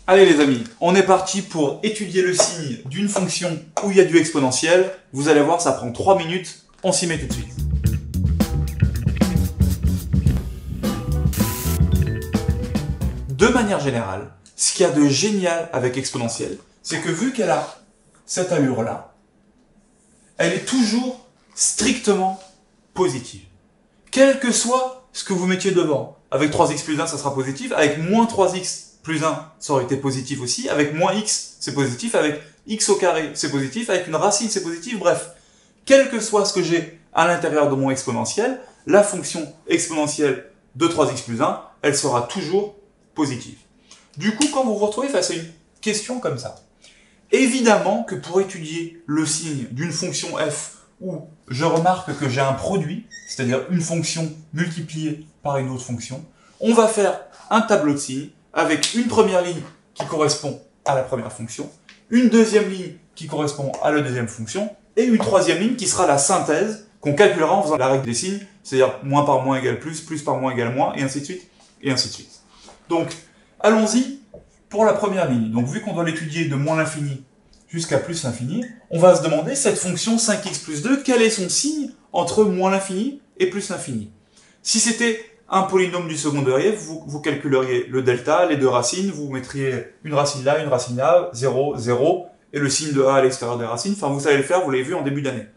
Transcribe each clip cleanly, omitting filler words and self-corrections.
Allez les amis, on est parti pour étudier le signe d'une fonction où il y a du exponentiel. Vous allez voir, ça prend 3 minutes, on s'y met tout de suite. De manière générale, ce qu'il y a de génial avec exponentiel, c'est que vu qu'elle a cette allure-là, elle est toujours strictement positive. Quel que soit ce que vous mettiez devant. Avec 3x plus 1, ça sera positif. Avec moins 3x plus 1, ça aurait été positif aussi. Avec moins x, c'est positif. Avec x au carré, c'est positif. Avec une racine, c'est positif. Bref, quel que soit ce que j'ai à l'intérieur de mon exponentiel, la fonction exponentielle de 3x plus 1, elle sera toujours positive. Du coup, quand vous vous retrouvez face à une question comme ça, évidemment que pour étudier le signe d'une fonction f où je remarque que j'ai un produit, c'est-à-dire une fonction multipliée par une autre fonction, on va faire un tableau de signes avec une première ligne qui correspond à la première fonction, une deuxième ligne qui correspond à la deuxième fonction, et une troisième ligne qui sera la synthèse qu'on calculera en faisant la règle des signes, c'est-à-dire moins par moins égale plus par moins égale moins, et ainsi de suite, et ainsi de suite. Donc, allons-y pour la première ligne. Donc, vu qu'on doit l'étudier de moins l'infini jusqu'à plus l'infini, on va se demander, cette fonction 5x plus 2, quel est son signe entre moins l'infini et plus l'infini? Si c'était un polynôme du second degré, vous calculeriez le delta, les deux racines, vous mettriez une racine là, 0, 0, et le signe de a à l'extérieur des racines. Enfin, vous savez le faire, vous l'avez vu en début d'année.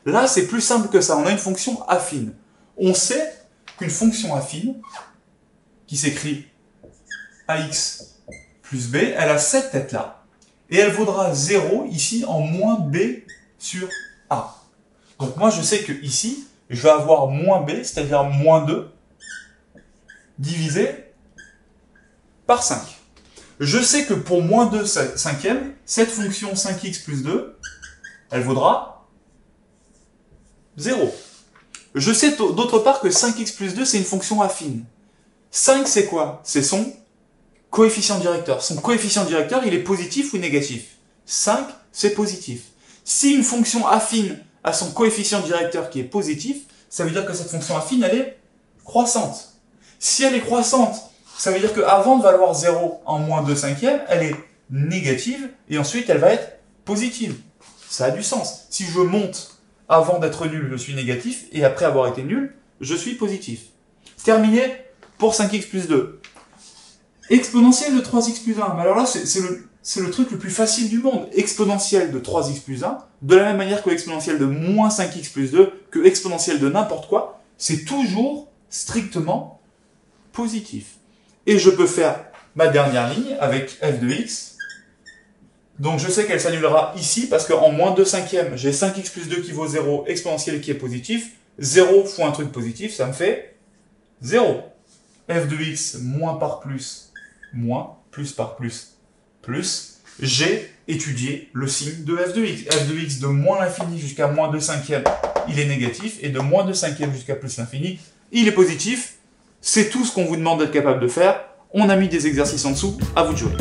Là, c'est plus simple que ça. On a une fonction affine. On sait qu'une fonction affine, qui s'écrit ax plus b, elle a cette tête-là. Et elle vaudra 0 ici en moins b sur a. Donc moi, je sais que ici, je vais avoir moins b, c'est-à-dire moins 2, divisé par 5. Je sais que pour moins 2 cinquième, cette fonction 5x plus 2, elle vaudra 0. Je sais d'autre part que 5x plus 2, c'est une fonction affine. 5, c'est quoi? C'est son coefficient directeur. Son coefficient directeur, il est positif ou négatif? 5, c'est positif. Si une fonction affine a son coefficient directeur qui est positif, ça veut dire que cette fonction affine, elle est croissante. Si elle est croissante, ça veut dire qu'avant de valoir 0 en moins 2 cinquièmes, elle est négative, et ensuite elle va être positive. Ça a du sens. Si je monte avant d'être nul, je suis négatif, et après avoir été nul, je suis positif. Terminé pour 5x plus 2. Exponentielle de 3x plus 1. Mais alors là, c'est le truc le plus facile du monde. Exponentielle de 3x plus 1, de la même manière que exponentielle de moins 5x plus 2, que exponentielle de n'importe quoi, c'est toujours strictement positif. Et je peux faire ma dernière ligne avec f de x. Donc je sais qu'elle s'annulera ici, parce qu'en moins 2 cinquièmes, j'ai 5x plus 2 qui vaut 0, exponentielle qui est positif. 0 fois un truc positif, ça me fait 0. f de x moins par plus, moins, plus par plus, plus. J'ai étudié le signe de f de x. f de x de moins l'infini jusqu'à moins 2 cinquièmes, il est négatif. Et de moins 2 cinquièmes jusqu'à plus l'infini, il est positif. C'est tout ce qu'on vous demande d'être capable de faire. On a mis des exercices en dessous, à vous de jouer.